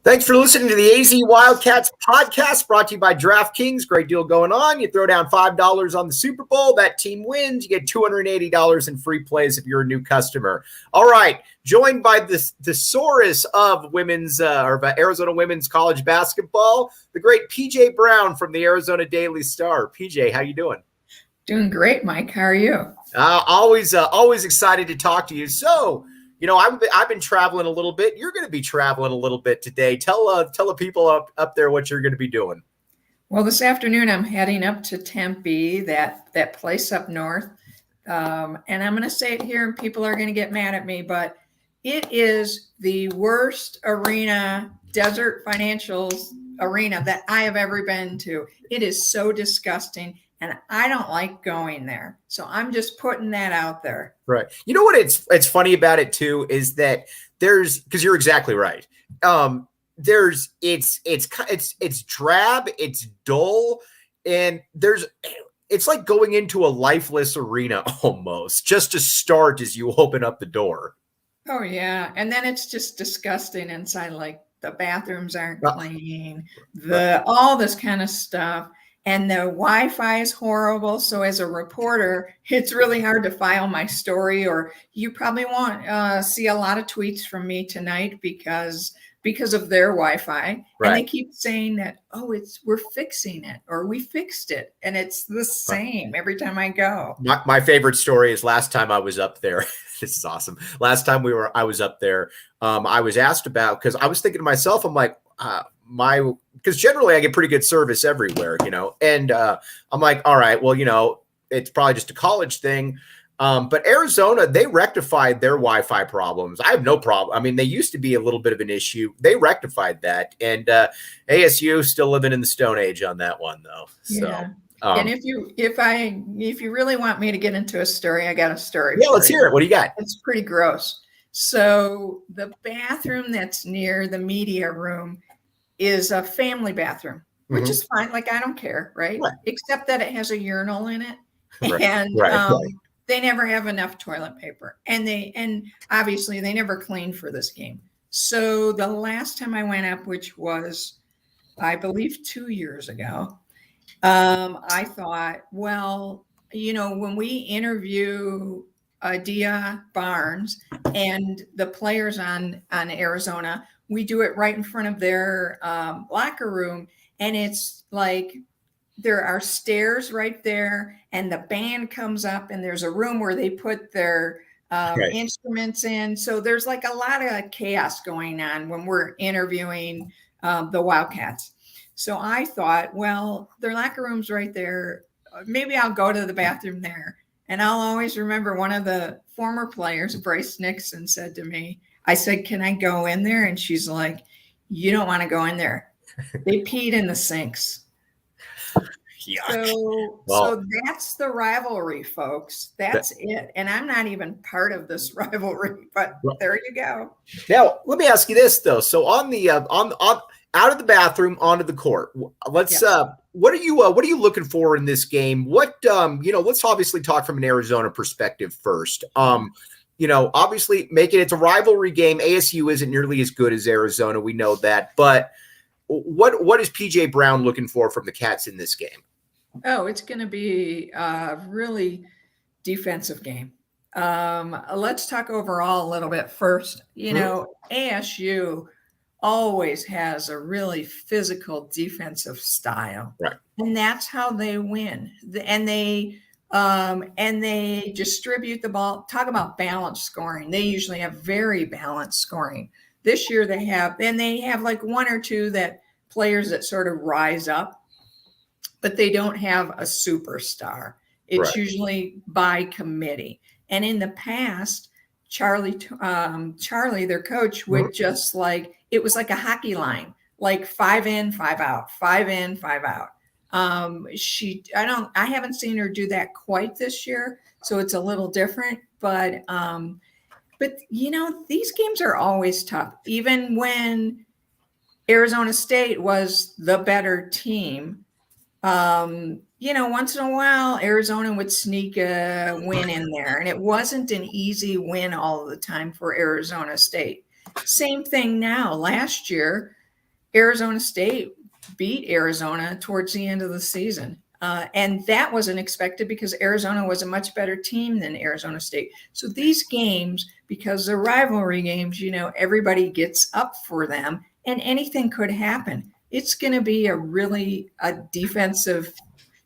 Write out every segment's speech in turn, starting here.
Thanks for listening to the AZ Wildcats podcast brought to you by DraftKings. Great deal going on. You throw down $5 on the Super Bowl. That team wins. You get $280 in free plays if you're a new customer. All right. Joined by the thesaurus of women's Arizona women's college basketball, the great PJ Brown from the Arizona Daily Star. PJ, how you doing? Doing great, Mike. How are you? Always excited to talk to you. So, I've been traveling a little bit. You're going to be traveling a little bit today. Tell the people up there what you're going to be doing. Well, this afternoon I'm heading up to Tempe, that place up north. And I'm going to say it here, and people are going to get mad at me, but it is the worst desert financials arena that I have ever been to. It is so disgusting. And I don't like going there. So I'm just putting that out there. Right. You know what it's funny about it too is that because you're exactly right. It's drab, it's dull, and it's like going into a lifeless arena almost just to start as you open up the door. Oh yeah. And then it's just disgusting inside, like the bathrooms aren't clean, all this kind of stuff. And the Wi-Fi is horrible. So as a reporter, it's really hard to file my story, or you probably won't see a lot of tweets from me tonight because of their Wi-Fi. Right. And they keep saying that, we're fixing it, or we fixed it. And it's the same every time I go. My favorite story is last time I was up there. This is awesome. Last time I was up there, I was asked about, because I was thinking to myself, I'm like, because generally I get pretty good service everywhere, and I'm like, all right, well, it's probably just a college thing. But Arizona, they rectified their Wi-Fi problems. I have no problem. I mean, they used to be a little bit of an issue. They rectified that. And ASU still living in the Stone Age on that one, though. So, yeah. And if you really want me to get into a story, I got a story. Yeah, let's hear it. What do you got? It's pretty gross. So the bathroom that's near the media room is a family bathroom, which is fine. Like, I don't care, right? Except that it has a urinal in it. And they never have enough toilet paper. And obviously they never cleaned for this game. So the last time I went up, which was, I believe, 2 years ago, I thought, well, when we interview Adia Barnes and the players on Arizona, we do it right in front of their locker room. And it's like, there are stairs right there, and the band comes up, and there's a room where they put their instruments in. So there's like a lot of chaos going on when we're interviewing the Wildcats. So I thought, well, their locker room's right there. Maybe I'll go to the bathroom there. And I'll always remember one of the former players, Bryce Nixon, said to me, I said, can I go in there? And she's like, you don't want to go in there. They peed in the sinks. So that's the rivalry, folks. That's it. And I'm not even part of this rivalry, but there you go. Now, let me ask you this, though. So on the out of the bathroom onto the court, let's what are you looking for in this game? Let's obviously talk from an Arizona perspective first. Obviously it's a rivalry game. ASU isn't nearly as good as Arizona. We know that. But what is PJ Brown looking for from the Cats in this game? Oh, it's going to be a really defensive game. Let's talk overall a little bit first. ASU always has a really physical defensive style. Right. And that's how they win. And they distribute the ball. Talk about balanced scoring. They usually have very balanced scoring. This year they have like one or two that players that sort of rise up, but they don't have a superstar. It's usually by committee. And in the past, Charlie, their coach, would just like, it was like a hockey line, like 5 in, 5 out, 5 in, 5 out. I haven't seen her do that quite this year, so it's a little different, but these games are always tough. Even when Arizona State was the better team, once in a while, Arizona would sneak a win in there, and it wasn't an easy win all the time for Arizona State. Same thing now. Last year, Arizona State beat Arizona towards the end of the season. And that wasn't expected because Arizona was a much better team than Arizona State. So these games, because they're rivalry games, everybody gets up for them and anything could happen. It's going to be a defensive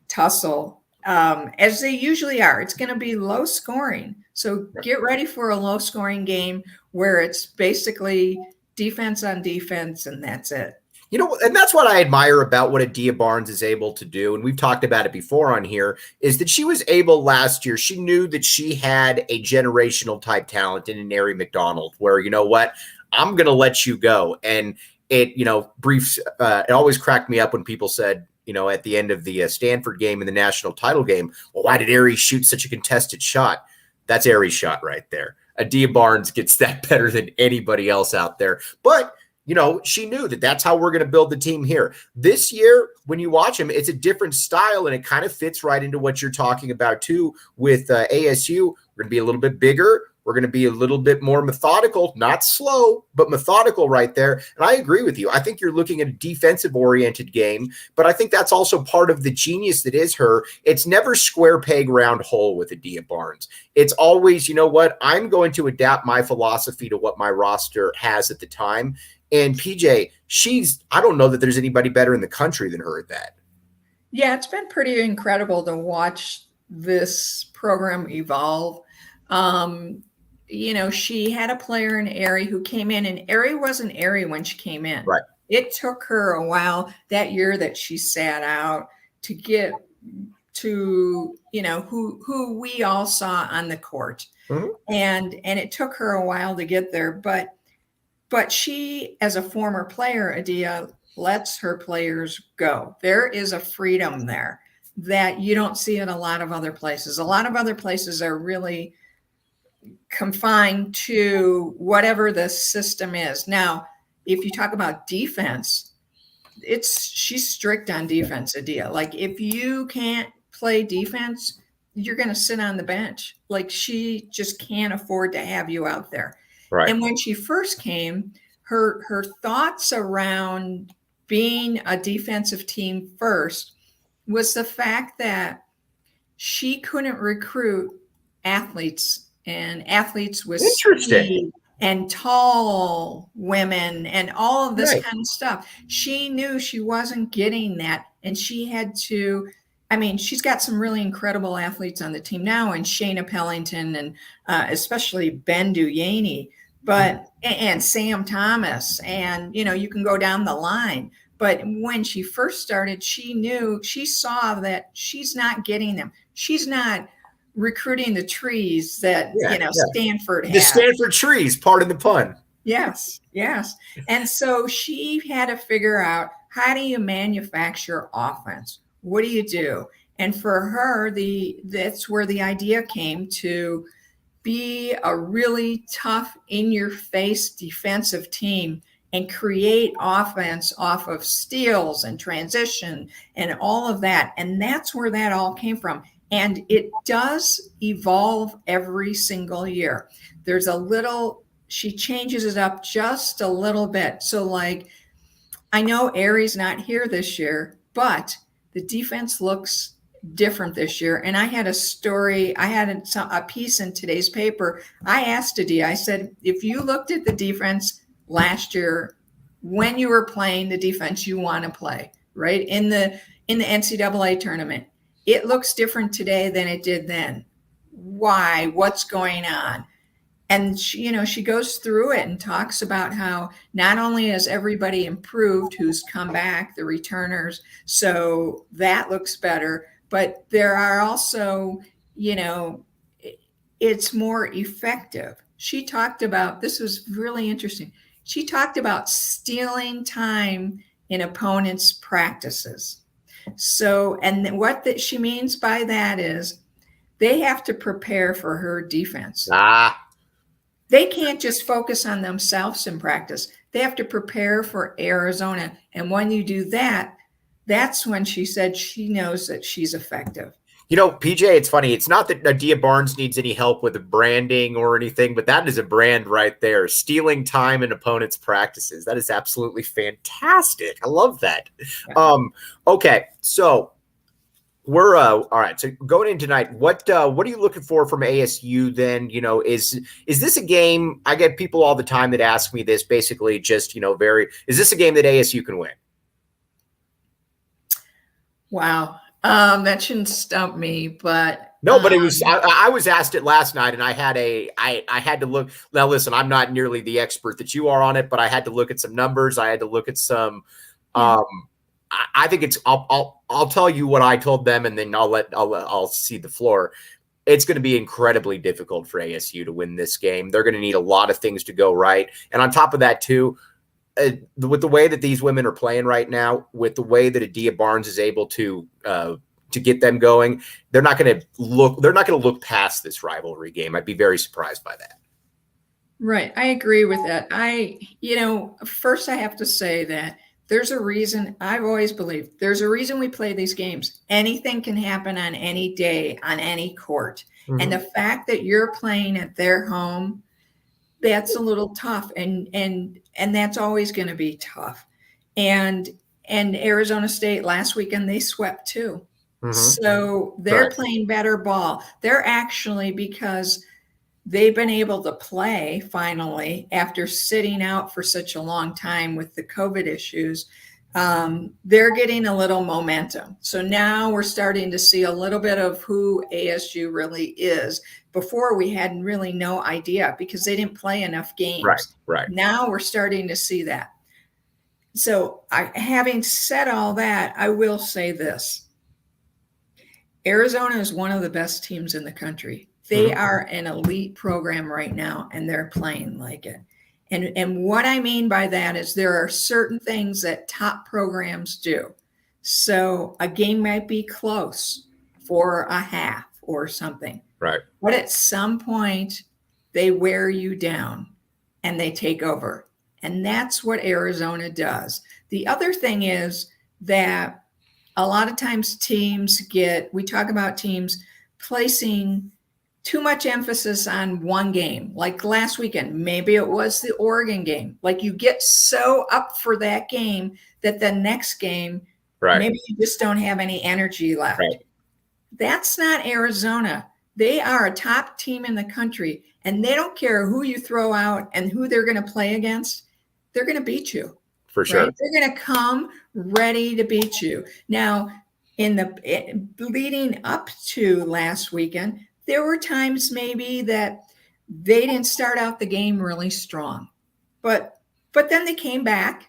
tussle, as they usually are. It's going to be low scoring. So get ready for a low scoring game where it's basically defense on defense, and that's it. And that's what I admire about what Adia Barnes is able to do. And we've talked about it before on here, is that she was able last year. She knew that she had a generational type talent in an Ari McDonald where, I'm going to let you go. And it, it always cracked me up when people said, at the end of the Stanford game and the national title game, well, why did Ari shoot such a contested shot? That's Ari's shot right there. Adia Barnes gets that better than anybody else out there. But she knew that that's how we're going to build the team here. This year, when you watch them, it's a different style, and it kind of fits right into what you're talking about, too, with ASU. We're going to be a little bit bigger. We're going to be a little bit more methodical, not slow, but methodical right there. And I agree with you. I think you're looking at a defensive-oriented game, but I think that's also part of the genius that is her. It's never square peg, round hole with Adia Barnes. It's always, I'm going to adapt my philosophy to what my roster has at the time. And PJ, I don't know that there's anybody better in the country than her at that. Yeah, it's been pretty incredible to watch this program evolve. She had a player in Ari who came in, and Ari wasn't Ari when she came in. Right. It took her a while that year that she sat out to get to, who we all saw on the court. Mm-hmm. And it took her a while to get there, but she, as a former player, Adia, lets her players go. There is a freedom there that you don't see in a lot of other places. A lot of other places are really confined to whatever the system is. Now, if you talk about defense, she's strict on defense, Adia. Like, if you can't play defense, you're going to sit on the bench. Like, she just can't afford to have you out there. Right. And when she first came, her thoughts around being a defensive team first was the fact that she couldn't recruit athletes with speed and tall women and all of this kind of stuff. She knew she wasn't getting that, and she had to. She's got some really incredible athletes on the team now, and Shayna Pellington and especially Ben Duyaney, and Sam Thomas, and you can go down the line. But when she first started, she saw that she's not getting them. She's not recruiting the trees that Stanford has. The Stanford trees, pardon the pun. Yes. And so she had to figure out, how do you manufacture offense? What do you do? And for her, that's where the idea came to be a really tough, in-your-face defensive team and create offense off of steals and transition and all of that. And that's where that all came from. And it does evolve every single year. She changes it up just a little bit. So, like, I know Ari's not here this year, but the defense looks different this year. And I had a piece in today's paper. I asked Adia, I said, if you looked at the defense last year when you were playing the defense you want to play, right? In the NCAA tournament. It looks different today than it did then. Why? What's going on? And she goes through it and talks about how not only has everybody improved who's come back, the returners, so that looks better, but there are also, it's more effective. She talked about, this was really interesting. She talked about stealing time in opponents' practices. So, and what she means by that is they have to prepare for her defense. They can't just focus on themselves in practice. They have to prepare for Arizona. And when you do that, that's when she said she knows that she's effective. PJ, it's funny. It's not that Adia Barnes needs any help with the branding or anything, but that is a brand right there. Stealing time in opponents' practices. That is absolutely fantastic. I love that. Yeah. Okay, so we're all right. So going in tonight, what are you looking for from ASU then? Is this a game? I get people all the time that ask me this, basically just, is this a game that ASU can win? Wow. That shouldn't stump me, but no, but it was, I was asked it last night and I had to look. Now, listen, I'm not nearly the expert that you are on it, but I had to look at some numbers. I had to look at some, I think it's, I'll tell you what I told them and then I'll cede the floor. It's going to be incredibly difficult for ASU to win this game. They're going to need a lot of things to go right. And on top of that too, with the way that these women are playing right now, with the way that Adia Barnes is able to get them going, they're not going to look past this rivalry game. I'd be very surprised by that. Right. I agree with that. First I have to say that there's a reason. I've always believed there's a reason we play these games. Anything can happen on any day, on any court. Mm-hmm. And the fact that you're playing at their home, that's a little tough. And that's always going to be tough. And Arizona State last weekend, they swept too. Mm-hmm. So they're playing better ball. They're actually, because they've been able to play finally after sitting out for such a long time with the COVID issues. They're getting a little momentum. So now we're starting to see a little bit of who ASU really is. Before we had really no idea because they didn't play enough games. Right. Now we're starting to see that. So having said all that, I will say this. Arizona is one of the best teams in the country. They are an elite program right now, and they're playing like it. And what I mean by that is there are certain things that top programs do. So a game might be close for a half or something. Right. But at some point, they wear you down and they take over. And that's what Arizona does. The other thing is that a lot of times we talk about teams placing too much emphasis on one game. Like last weekend, maybe it was the Oregon game. Like you get so up for that game that the next game, maybe you just don't have any energy left. Right. That's not Arizona. They are a top team in the country, and they don't care who you throw out and who they're going to play against. They're going to beat you. For sure. Right? They're going to come ready to beat you. Now, leading up to last weekend, there were times maybe that they didn't start out the game really strong, but then they came back.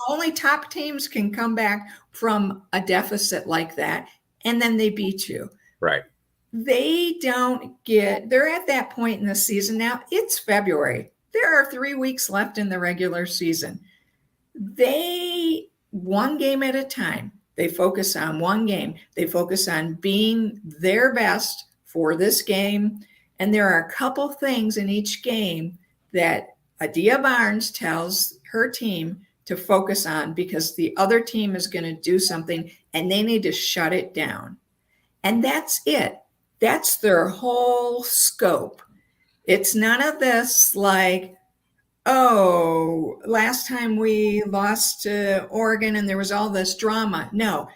Only top teams can come back from a deficit like that, and then they beat you. Right. They're at that point in the season now. It's February. There are 3 weeks left in the regular season. They, one game at a time, they focus on one game. They focus on being their best for this game. And there are a couple things in each game that Adia Barnes tells her team to focus on because the other team is going to do something and they need to shut it down. And that's it. That's their whole scope. It's none of this like, oh, last time we lost to Oregon and there was all this drama. No,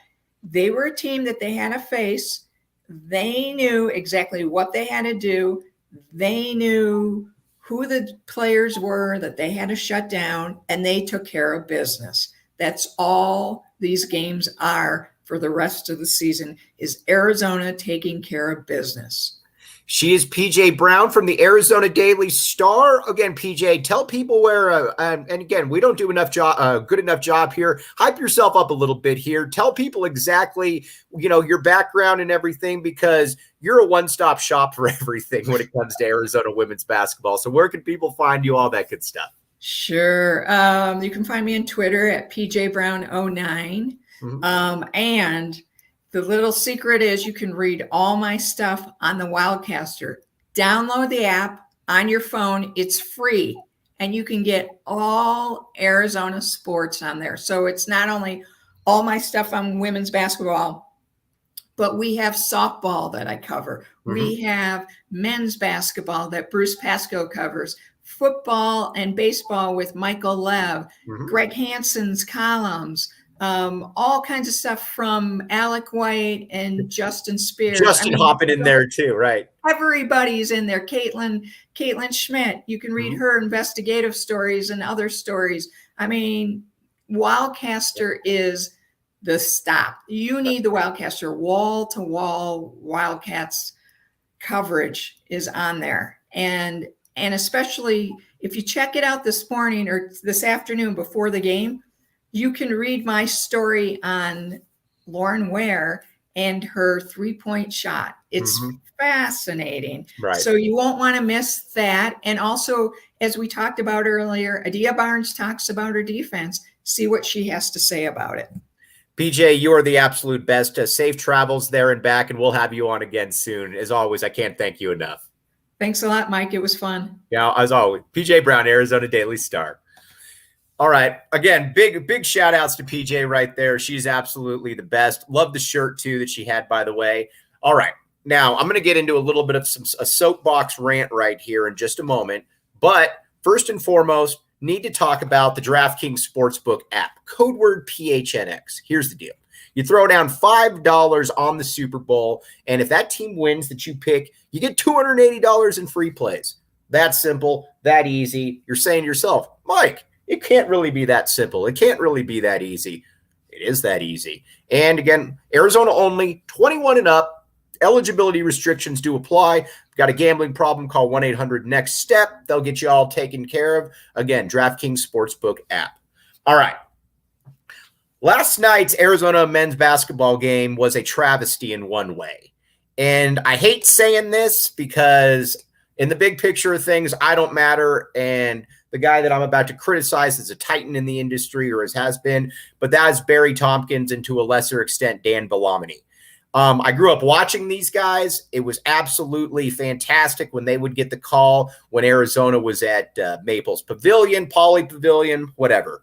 they were a team that they had to face. They knew exactly what they had to do. They knew who the players were that they had to shut down, and they took care of business. That's all these games are for the rest of the season, is Arizona taking care of business. She is PJ Brown from the Arizona Daily Star. Again, PJ, tell people where, and again, we don't do good enough job here. Hype yourself up a little bit here. Tell people exactly, your background and everything, because you're a one-stop shop for everything when it comes to Arizona women's basketball. So where can people find you, all that good stuff? Sure. You can find me on Twitter at PJBrown09. And the little secret is you can read all my stuff on the Wildcaster. Download the app on your phone. It's free, and you can get all Arizona sports on there. So it's not only all my stuff on women's basketball, but we have softball that I cover. We have men's basketball that Bruce Pascoe covers, football and baseball with Michael Lev, Greg Hansen's columns, all kinds of stuff from Alec White and Justin Spears. Hopping in there too, right? Everybody's in there. Caitlin Schmidt. You can read her investigative stories and other stories. I mean, Wildcaster is the stop. You need the Wildcaster. Wall-to-wall Wildcats coverage is on there. And especially if you check it out this morning or this afternoon before the game, you can read my story on Lauren Ware and her three-point shot. It's fascinating. Right. So you won't want to miss that. And also, as we talked about earlier, Adia Barnes talks about her defense. See what she has to say about it. PJ, you are the absolute best. Safe travels there and back, and we'll have you on again soon. As always, I can't thank you enough. Thanks a lot, Mike. It was fun. Yeah, as always, PJ Brown, Arizona Daily Star. All right. Again, big shout outs to PJ right there. She's absolutely the best. Love the shirt too that she had, by the way. All right. Now I'm going to get into a little bit of a soapbox rant right here in just a moment. But first and foremost, need to talk about the DraftKings Sportsbook app, code word PHNX. Here's the deal. You throw down $5 on the Super Bowl, and if that team wins that you pick, you get $280 in free plays. That simple, that easy. You're saying to yourself, Mike, it can't really be that simple. It can't really be that easy. It is that easy. And again, Arizona only, 21 and up. Eligibility restrictions do apply. Got a gambling problem, call 1-800-NEXT-STEP. They'll get you all taken care of. Again, DraftKings Sportsbook app. All right. Last night's Arizona men's basketball game was a travesty in one way. And I hate saying this because in the big picture of things, I don't matter. And the guy that I'm about to criticize is a titan in the industry, or has been, but that is Barry Tompkins and to a lesser extent, Dan Bellamini. I grew up watching these guys. It was absolutely fantastic when they would get the call when Arizona was at Maples Pavilion, Pauley Pavilion, whatever.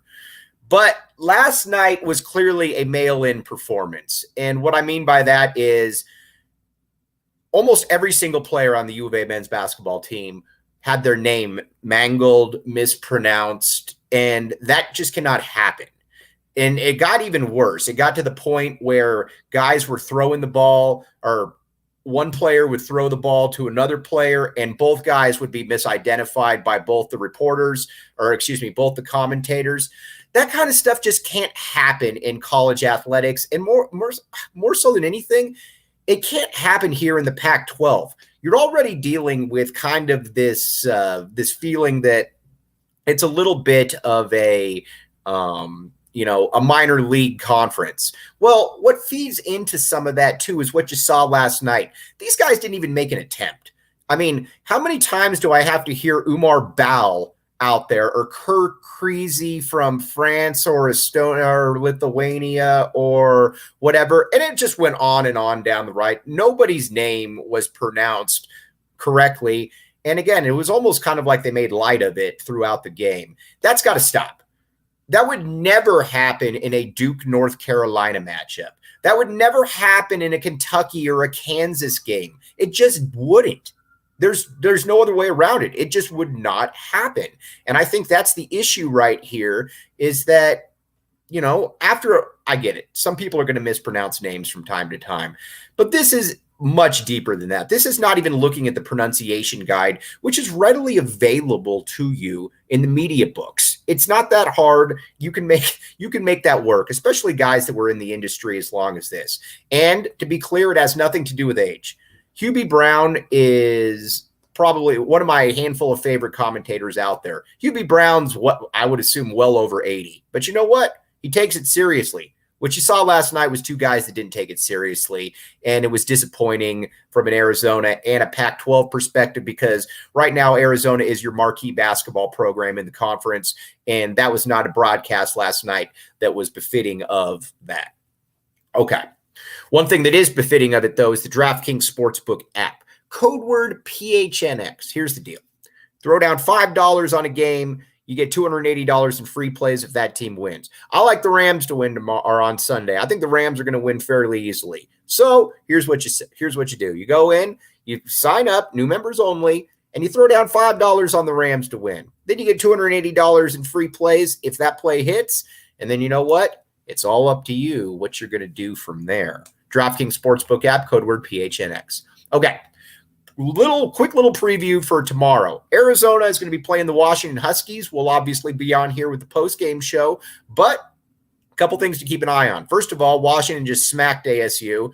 But last night was clearly a mail-in performance. And what I mean by that is almost every single player on the U of A men's basketball team had their name mangled, mispronounced, and that just cannot happen. And it got even worse. It got to the point where guys were throwing the ball, or one player would throw the ball to another player, and both guys would be misidentified by both the reporters, both the commentators. That kind of stuff just can't happen in college athletics. And more so than anything, it can't happen here in the Pac-12. You're already dealing with kind of this feeling that it's a little bit of a minor league conference. Well, what feeds into some of that too is what you saw last night. These guys didn't even make an attempt. I mean, how many times do I have to hear Umar Bal out there, or Kurt Creasy from France or Estonia or Lithuania or whatever? And it just went on and on down the right. Nobody's name was pronounced correctly. And again, it was almost kind of like they made light of it throughout the game. That's got to stop. That would never happen in a Duke, North Carolina matchup. That would never happen in a Kentucky or a Kansas game. It just wouldn't. There's no other way around it. It just would not happen. And I think that's the issue right here, is that, after, I get it, some people are going to mispronounce names from time to time, but this is much deeper than that. This is not even looking at the pronunciation guide, which is readily available to you in the media books. It's not that hard. You can make that work, especially guys that were in the industry as long as this. And to be clear, it has nothing to do with age. Hubie Brown is probably one of my handful of favorite commentators out there. Hubie Brown's what I would assume well over 80. But you know what? He takes it seriously. What you saw last night was two guys that didn't take it seriously, and it was disappointing from an Arizona and a Pac-12 perspective because right now Arizona is your marquee basketball program in the conference, and that was not a broadcast last night that was befitting of that. Okay. One thing that is befitting of it, though, is the DraftKings Sportsbook app. Code word PHNX. Here's the deal. Throw down $5 on a game. You get $280 in free plays if that team wins. I like the Rams to win tomorrow or on Sunday. I think the Rams are going to win fairly easily. So here's what you do. You go in, you sign up, new members only, and you throw down $5 on the Rams to win. Then you get $280 in free plays if that play hits. And then you know what? It's all up to you what you're going to do from there. DraftKings Sportsbook app, code word PHNX. Okay. Quick little preview for tomorrow. Arizona is going to be playing the Washington Huskies. We'll obviously be on here with the post-game show, but a couple things to keep an eye on. First of all, Washington just smacked ASU.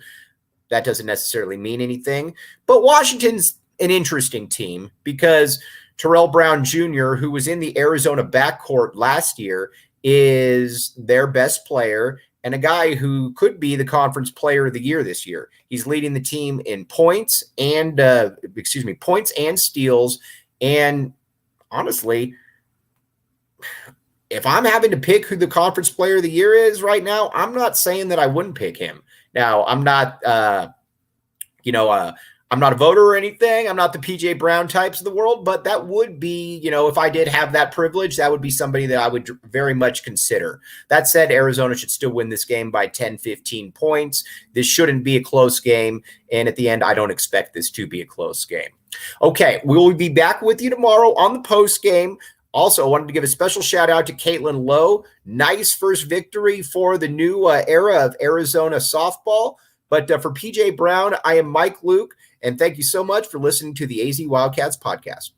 That doesn't necessarily mean anything, but Washington's an interesting team because Terrell Brown Jr., who was in the Arizona backcourt last year, is their best player and a guy who could be the conference player of the year this year. He's leading the team in points and steals. And honestly, if I'm having to pick who the conference player of the year is right now, I'm not saying that I wouldn't pick him. Now, I'm not, I'm not a voter or anything. I'm not the PJ Brown types of the world, but that would be, if I did have that privilege, that would be somebody that I would very much consider. That said, Arizona should still win this game by 10, 15 points. This shouldn't be a close game. And at the end, I don't expect this to be a close game. Okay, we will be back with you tomorrow on the post game. Also, I wanted to give a special shout out to Caitlin Lowe. Nice first victory for the new era of Arizona softball. But for PJ Brown, I am Mike Luke. And thank you so much for listening to the AZ Wildcats podcast.